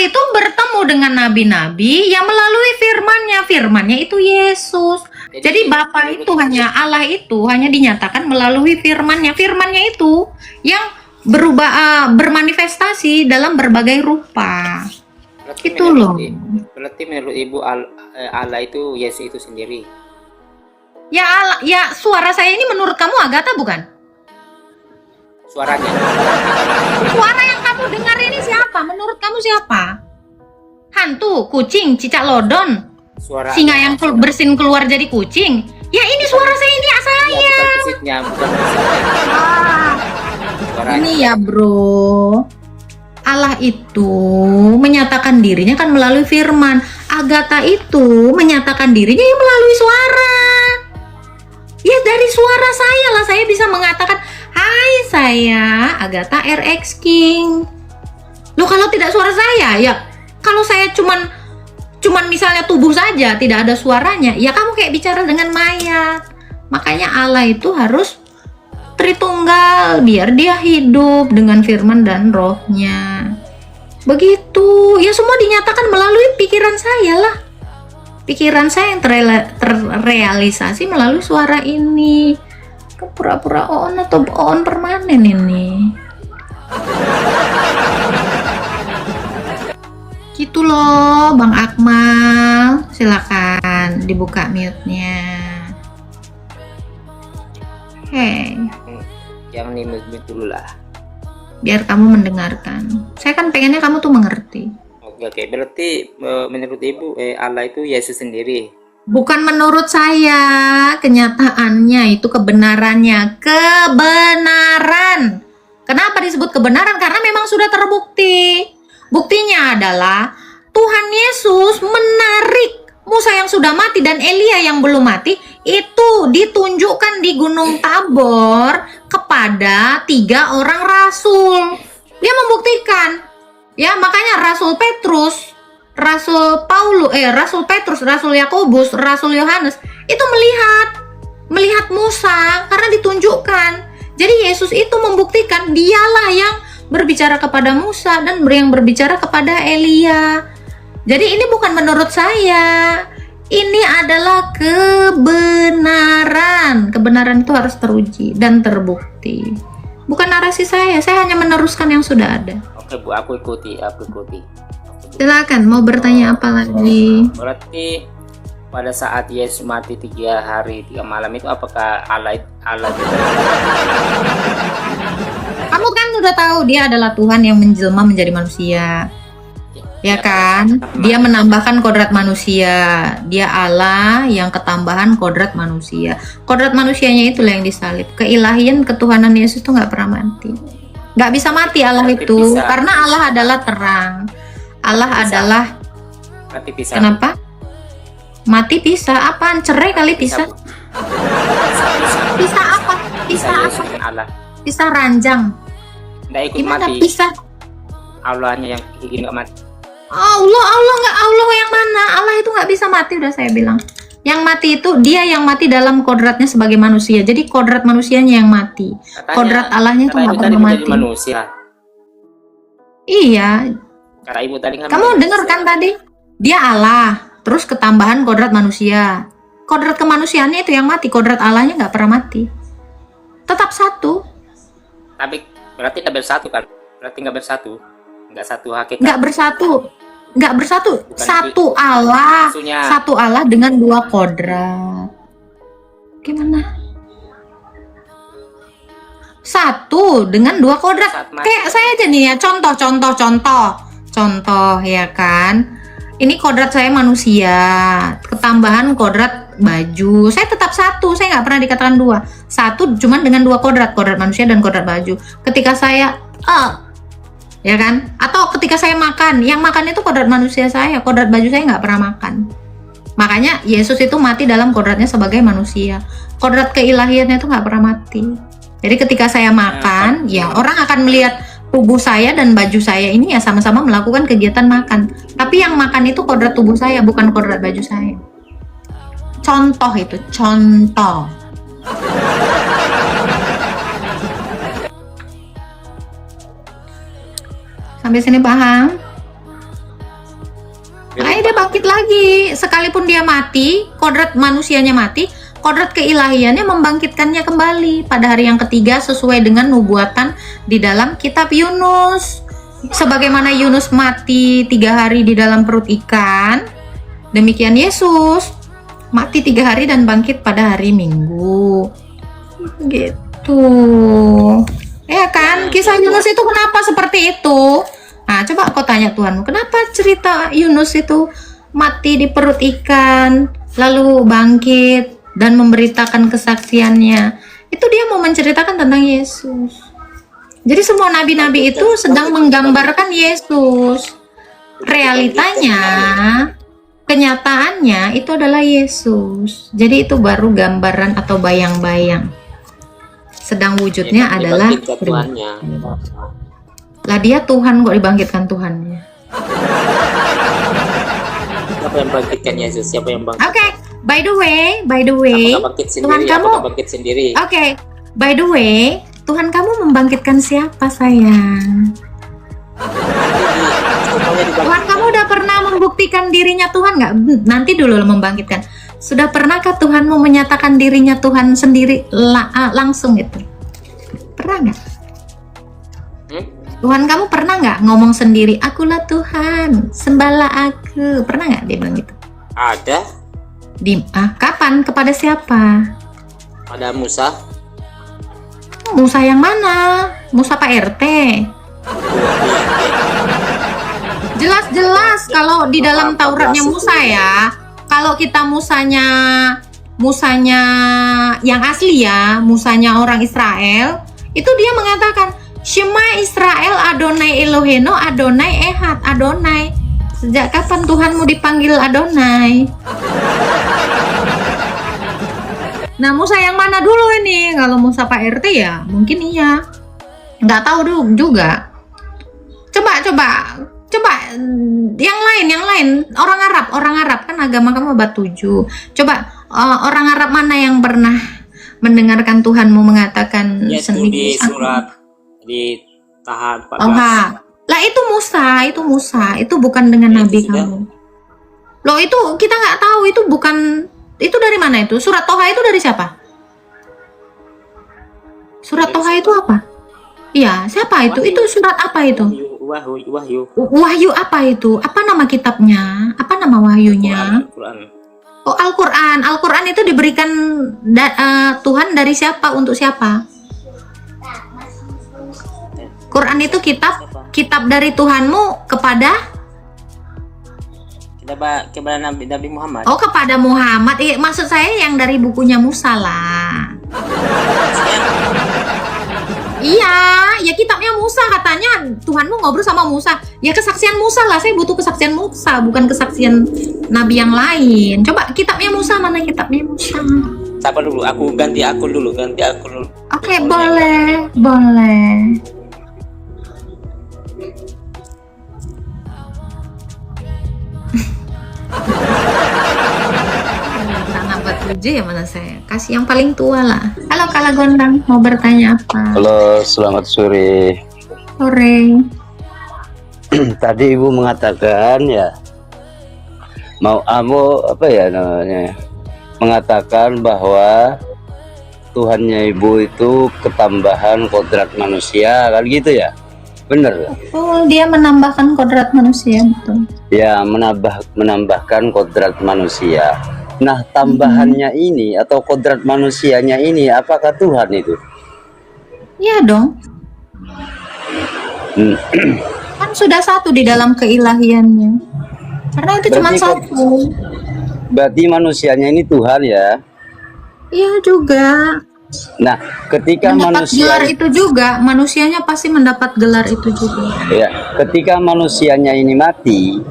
itu bertemu dengan nabi-nabi yang melalui firman-Nya. Firman-Nya itu Yesus. Jadi Bapa itu hanya, Allah itu hanya dinyatakan melalui firman-Nya. Firman-Nya itu yang berubah, bermanifestasi dalam berbagai rupa. Itu loh. Berarti menurut Ibu Allah itu Yesus itu sendiri. Ya Allah, ya suara saya ini menurut kamu Agatha bukan? Suaranya. Suara yang kamu dengar ini siapa? Menurut kamu siapa? Hantu, kucing, cicak lodon, Suara singa yang bersin keluar jadi kucing. Ya ini suara saya, ini ya saya. bukan fisiknya, bukan fisiknya. Suaranya. Ini ya bro, Allah itu menyatakan dirinya kan melalui firman. Agatha itu menyatakan dirinya yang melalui suara. Ya dari suara saya lah saya bisa mengatakan, hai saya Agatha RX King. Loh kalau tidak suara saya, ya kalau saya cuman misalnya tubuh saja tidak ada suaranya, ya kamu kayak bicara dengan mayat. Makanya Allah itu harus Tritunggal biar dia hidup dengan firman dan rohnya. Begitu, ya semua dinyatakan melalui pikiran saya lah. Pikiran saya yang terrealisasi melalui suara ini. Pura-pura on atau on permanen ini. Gitu loh Bang Akmal. Silakan dibuka mute-nya. Hey. Jangan dimut dulu lah. Biar kamu mendengarkan. Saya kan pengennya kamu tuh mengerti. Oke. Berarti menurut Ibu Allah itu Yesus sendiri. Bukan menurut saya, kenyataannya itu kebenarannya. Kebenaran. Kenapa disebut kebenaran? Karena memang sudah terbukti. Buktinya adalah Tuhan Yesus menarik Musa yang sudah mati dan Elia yang belum mati itu ditunjukkan di Gunung Tabor kepada 3 orang rasul. Dia membuktikan. Ya, makanya Rasul Petrus, Rasul Petrus, Rasul Yakobus, Rasul Yohanes itu melihat Musa karena ditunjukkan. Jadi Yesus itu membuktikan dialah yang berbicara kepada Musa dan yang berbicara kepada Elia. Jadi ini bukan menurut saya. Ini adalah kebenaran. Kebenaran itu harus teruji dan terbukti. Bukan narasi saya hanya meneruskan yang sudah ada. Oke Bu, aku ikuti. Silakan, mau bertanya apa lagi? Berarti pada saat Yesus mati 3 hari 3 malam itu apakah Allah juga? Kamu kan udah tahu dia adalah Tuhan yang menjelma menjadi manusia. Ya kan? Dia menambahkan kodrat manusia. Dia Allah yang ketambahan kodrat manusia. Kodrat manusianya itulah yang disalib. Keilahian, ketuhanan Yesus itu nggak pernah mati. Nggak bisa mati Allah itu. Karena Allah adalah terang. Allah adalah... Mati bisa. Kenapa? Mati bisa? Apaan? Cerai kali bisa? Bisa apa? Bisa apa? Bisa ranjang. Nggak ikut Gimana mati. bisa? Allahnya yang nggak mati. Allah yang mana? Allah itu nggak bisa mati, udah saya bilang. Yang mati itu dia yang mati dalam kodratnya sebagai manusia. Jadi kodrat manusianya yang mati. Kodrat Allahnya itu nggak pernah mati. Manusia. Iya. Karena Ibu tadi kan kamu dengar kan tadi? Dia Allah, terus ketambahan kodrat manusia. Kodrat kemanusiaannya itu yang mati. Kodrat Allahnya nggak pernah mati. Tetap satu. Tapi berarti nggak bersatu kan? Berarti nggak bersatu. Nggak satu hakikat. Nggak bersatu. Bukan satu Allah. maksudnya. Satu Allah dengan 2 kodrat. Gimana? Satu dengan 2 kodrat. Kayak saya aja nih ya, contoh ya kan. Ini kodrat saya manusia, ketambahan kodrat baju. Saya tetap satu, saya nggak pernah dikatakan 2. Satu cuman dengan 2 kodrat manusia dan kodrat baju. Ketika saya ya kan? Atau ketika saya makan, yang makan itu kodrat manusia saya, kodrat baju saya nggak pernah makan. Makanya Yesus itu mati dalam kodratnya sebagai manusia. Kodrat keilahiannya itu nggak pernah mati. Jadi ketika saya makan, ya orang akan melihat tubuh saya dan baju saya ini ya sama-sama melakukan kegiatan makan. Tapi yang makan itu kodrat tubuh saya, bukan kodrat baju saya. Contoh itu, contoh. Sampai sini paham? dia bangkit lagi. Sekalipun dia mati, kodrat manusianya mati, kodrat keilahiannya membangkitkannya kembali pada hari yang ketiga sesuai dengan nubuatan di dalam kitab Yunus. Sebagaimana Yunus mati 3 hari di dalam perut ikan, demikian Yesus mati 3 hari dan bangkit pada hari Minggu. Gitu. Ya kan? Kisah Yunus itu kenapa seperti itu? Nah, coba kau tanya Tuhanmu, kenapa cerita Yunus itu mati di perut ikan, lalu bangkit dan memberitakan kesaksiannya? Itu dia mau menceritakan tentang Yesus. Jadi semua nabi-nabi itu sedang menggambarkan Yesus. Realitanya, kenyataannya itu adalah Yesus. Jadi itu baru gambaran atau bayang-bayang. Sedang wujudnya adalah Tuhannya. lah dia Tuhan kok dibangkitkan Tuhannya. Siapa yang bangkitkan Yesus? Siapa yang bangkit? Oke, by the way, Apakah bangkit sendiri? Tuhan kamu, Apakah bangkit sendiri? oke, by the way, Tuhan kamu membangkitkan siapa sayang? Tuhan kamu udah pernah membuktikan dirinya Tuhan nggak? Nanti dulu membangkitkan. Sudah pernahkah Tuhanmu menyatakan dirinya Tuhan sendiri langsung gitu? Pernah nggak? Tuhan kamu pernah nggak ngomong sendiri, akulah Tuhan, sembahlah aku? Pernah nggak dia bilang gitu? Ada. Kapan? Kepada siapa? Pada Musa. Musa yang mana? Musa Pak RT? Jelas-jelas kalau di dalam Tauratnya Musa ya, kalau kita Musanya yang asli ya, Musanya orang Israel, itu dia mengatakan Shema Israel Adonai Eloheno Adonai Ehad Adonai. Sejak kapan Tuhanmu dipanggil Adonai? Nah, Musa yang mana dulu ini? Kalau Musa Pak RT ya mungkin iya. Nggak tahu juga. Coba yang lain. Orang Arab kan agama kamu abad 7. Coba orang Arab mana yang pernah mendengarkan Tuhanmu mengatakan Yaitu sendiri? di surat di Taha 14. Lah itu Musa, itu bukan dengan nabi kamu. Loh itu kita nggak tahu, itu bukan, itu dari mana itu? Surat Toha itu dari siapa? Surat Toha itu apa? Iya, siapa itu? Itu surat apa itu? Wahyu. Wahyu apa itu? Apa nama kitabnya? Apa nama wahyunya? Al-Quran. Oh, Al-Quran. Al-Quran itu diberikan Tuhan dari siapa untuk siapa? Quran itu kitab dari Tuhanmu kepada Nabi Muhammad. Oh, kepada Muhammad. Maksud saya yang dari bukunya Musa lah. Iya, ya kitabnya Musa, katanya Tuhanmu ngobrol sama Musa. Ya kesaksian Musa lah, saya butuh kesaksian Musa, bukan kesaksian nabi yang lain. Coba kitabnya Musa, mana kitabnya Musa? Sabar dulu, aku ganti akun dulu. Oke, boleh. Abad 7 ya mana saya? Kasih yang paling tua lah. Halo Kala Gondang, mau bertanya apa? Halo, selamat sore. Sore. Tadi Ibu mengatakan ya, apa ya namanya? Mengatakan bahwa Tuhannya Ibu itu ketambahan kodrat manusia, kan gitu ya? Bener? Oh, dia menambahkan kodrat manusia, betul. Ya, menambahkan kodrat manusia. Nah, tambahannya ini atau kodrat manusianya ini, apakah Tuhan itu? Iya dong. Kan sudah satu di dalam keilahiannya. Karena itu cuma satu. Berarti manusianya ini Tuhan ya? Iya juga. Nah, ketika mendapat gelar itu juga, manusianya pasti mendapat gelar itu juga. Ya, ketika manusianya ini mati,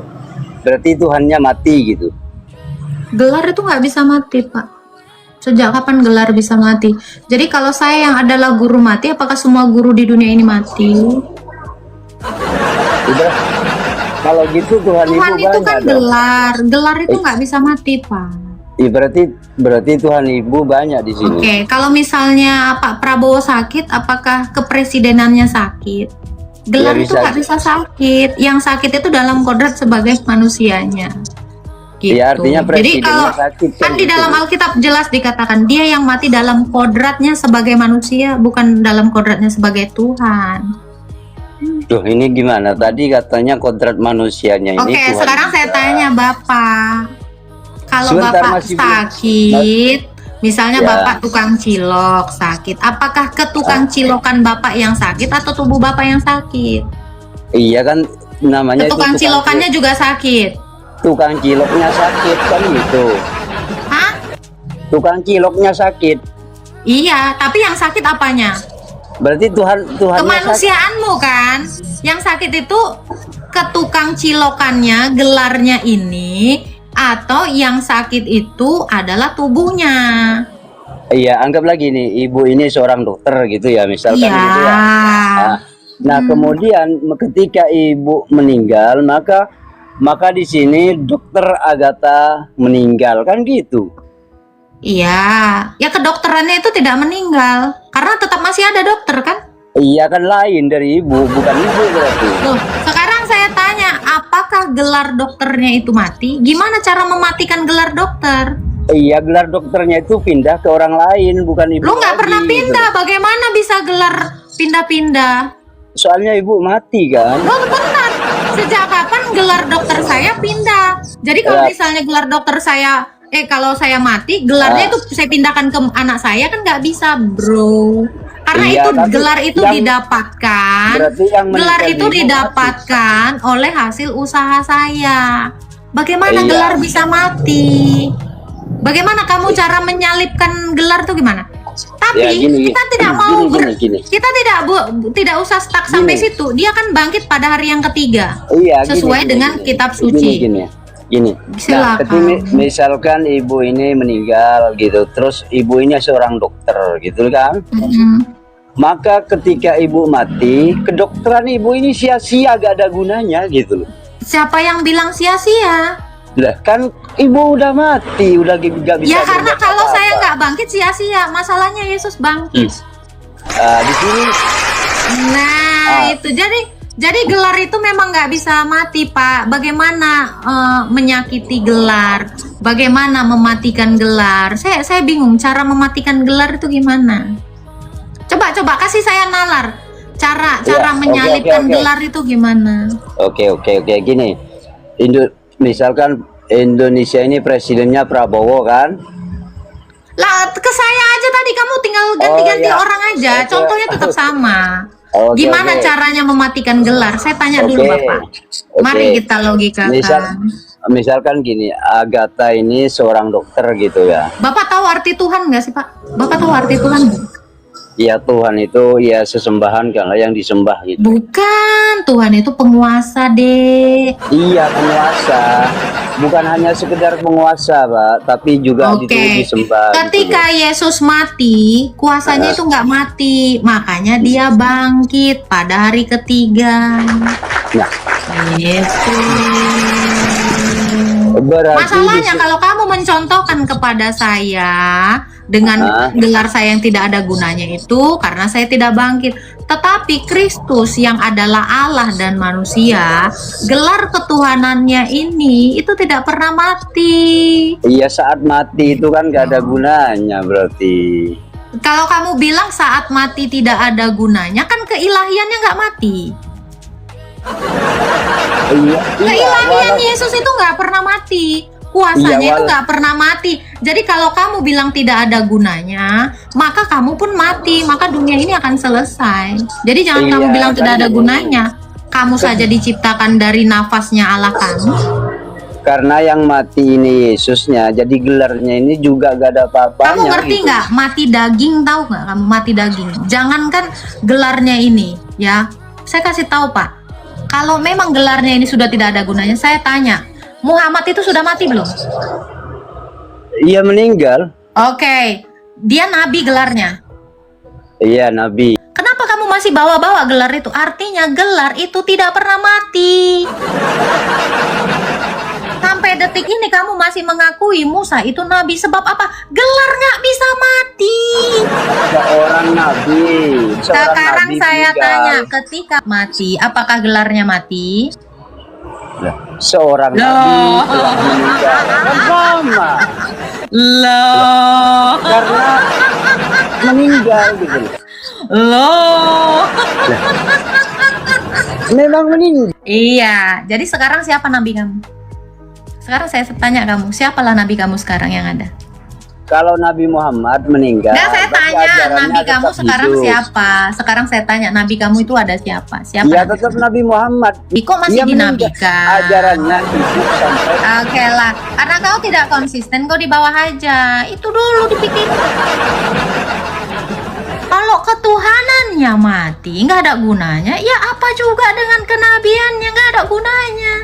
berarti Tuhannya mati gitu. Gelar itu nggak bisa mati, Pak. Sejak kapan gelar bisa mati? Jadi kalau saya yang adalah guru mati, apakah semua guru di dunia ini mati? Udah, kalau gitu Tuhan itu kan gelar itu nggak bisa mati, Pak. Ya, berarti Tuhan Ibu banyak di sini. Oke, kalau misalnya Pak Prabowo sakit, apakah kepresidenannya sakit? Gelar Ya, itu nggak bisa sakit. Yang sakit itu dalam kodrat sebagai manusianya. Gitu. Ya artinya Jadi presidennya kalau sakit kan di gitu. dalam Alkitab jelas dikatakan dia yang mati dalam kodratnya sebagai manusia, bukan dalam kodratnya sebagai Tuhan. Duh, ini gimana? Tadi katanya kodrat manusianya ini Oke, Tuhan sekarang saya juga. tanya Bapak, kalau Sebentar, Bapak masih sakit, misalnya Ya. Bapak tukang cilok sakit, apakah ke tukang cilokan Bapak yang sakit atau tubuh Bapak yang sakit? Iya kan, namanya Ke itu tukang cilokannya juga sakit. tukang ciloknya sakit kan gitu. Hah? Tukang ciloknya sakit. Iya, tapi yang sakit apanya? Berarti Tuhannya sakit. Kemanusiaanmu kan? Yang sakit itu ke tukang cilokannya, gelarnya ini, atau yang sakit itu adalah tubuhnya. Iya, anggap lagi nih, ibu ini seorang dokter gitu ya, misalkan Iya. gitu ya. Nah, kemudian ketika ibu meninggal, maka di sini dokter Agatha meninggal kan gitu. Iya, ya kedokterannya itu tidak meninggal karena tetap masih ada dokter kan? Iya kan, lain dari ibu, bukan ibu berarti. Loh, sekarang saya tanya, apakah gelar dokternya itu mati? Gimana cara mematikan gelar dokter? Iya, gelar dokternya itu pindah ke orang lain, bukan ibu. Lu nggak lagi, pernah gitu. pindah, bagaimana bisa gelar pindah-pindah? Soalnya ibu mati kan. Loh, bentar, sejak kapan gelar dokter saya pindah? Jadi kalau Ya. misalnya gelar dokter saya, kalau saya mati, gelarnya itu saya pindahkan ke anak saya kan nggak bisa, bro. Karena Iya, itu tapi gelar itu yang- didapatkan, berarti yang gelar meninggal itu ibu didapatkan oleh hasil usaha saya. Bagaimana Iya. gelar bisa mati? Bagaimana kamu cara menyalipkan gelar itu gimana? Tapi Ya, gini, kita tidak mau gini. kita tidak usah stuck sampai Gini. situ. Dia kan bangkit pada hari yang ketiga. Iya, Sesuai dengan kitab suci. Gini. Nah, Silakan. misalkan ibu ini meninggal gitu, terus ibu ini seorang dokter gitu kan. Mm-mm. Maka ketika ibu mati, kedokteran ibu ini sia-sia, gak ada gunanya gitu loh. Siapa yang bilang sia-sia? Lah kan ibu udah mati, udah gak bisa. Ya karena berbuat kalau saya apa-apa. nggak bangkit sia-sia. Masalahnya Yesus bangkit. Di sini Nah itu jadi gelar itu memang nggak bisa mati, Pak. Bagaimana menyakiti gelar? Bagaimana mematikan gelar? Saya bingung cara mematikan gelar itu gimana? Coba kasih saya nalar. Cara oke, menyalipkan oke. gelar itu gimana? Oke, gini. Misalkan Indonesia ini presidennya Prabowo kan? Lah ke saya aja tadi, kamu tinggal ganti-ganti iya. orang aja. Oke. Contohnya tetap sama. Oke, Gimana oke. caranya mematikan gelar? Saya tanya dulu, Oke, Bapak. oke. Mari kita logikakan. Misalkan gini, Agatha ini seorang dokter gitu ya. Bapak tahu arti Tuhan nggak sih, Pak? Bapak tahu arti Tuhan nggak? Ya Tuhan itu ya sesembahan kan yang disembah gitu. Bukan, Tuhan itu penguasa, Dek. Iya, penguasa. Bukan hanya sekedar penguasa, Pak, tapi juga Oke. disembah. Ketika Yesus mati, kuasanya itu nggak mati. Makanya dia bangkit pada hari ketiga. Nah, Gitu. berarti Masalahnya kalau kamu mencontohkan kepada saya dengan gelar saya yang tidak ada gunanya itu karena saya tidak bangkit. Tetapi Kristus yang adalah Allah dan manusia, gelar ketuhanannya ini itu tidak pernah mati. iya, saat mati itu kan gak ada gunanya berarti. Kalau kamu bilang saat mati tidak ada gunanya, kan keilahiannya nggak mati. Iya, Keilahian Yesus itu nggak pernah mati. Kuasanya Iya, itu nggak pernah mati. Jadi kalau kamu bilang tidak ada gunanya, maka kamu pun mati. Maka dunia ini akan selesai. Jadi jangan Iya, kamu bilang kan tidak ada gitu. gunanya. Kamu saja diciptakan dari nafasnya Allah kamu. Karena yang mati ini Yesusnya, jadi gelarnya ini juga gak ada apa-apanya. Kamu ngerti gitu. nggak? Mati daging, tahu nggak? Kamu mati daging. Jangankan gelarnya ini, ya. Saya kasih tahu, Pak. Kalau memang gelarnya ini sudah tidak ada gunanya, saya tanya, Muhammad itu sudah mati belum? Iya, meninggal. Oke, dia nabi gelarnya. Iya, Nabi. Kenapa kamu masih bawa-bawa gelar itu? Artinya gelar itu tidak pernah mati. Sampai detik ini kamu masih mengakui Musa itu nabi. Sebab apa? Gelar nggak bisa mati. Seorang Nabi. Sekarang Nabi saya meninggal. tanya, ketika mati, apakah gelarnya mati? Lah, seorang nabi telah meninggal. Kan sama. Loh. Karena meninggal gitu. Loh. Memang meninggal. Iya, jadi sekarang siapa nabi kamu? Sekarang saya tanya kamu, siapalah nabi kamu sekarang yang ada? Kalau Nabi Muhammad meninggal, Nah, saya berarti tanya ajarannya nabi kamu tetap sekarang hidup. siapa? Sekarang saya tanya nabi kamu itu ada siapa? Siapa? Ya nabi tetap kamu? Nabi Muhammad. Kok masih Dia meninggal. dinabikan? Ajarannya hidup sampai. Oke lah, karena kau tidak konsisten, kau di bawah aja. Itu dulu dipikir. Kalau ketuhanannya mati, nggak ada gunanya. Ya apa juga dengan kenabiannya nggak ada gunanya.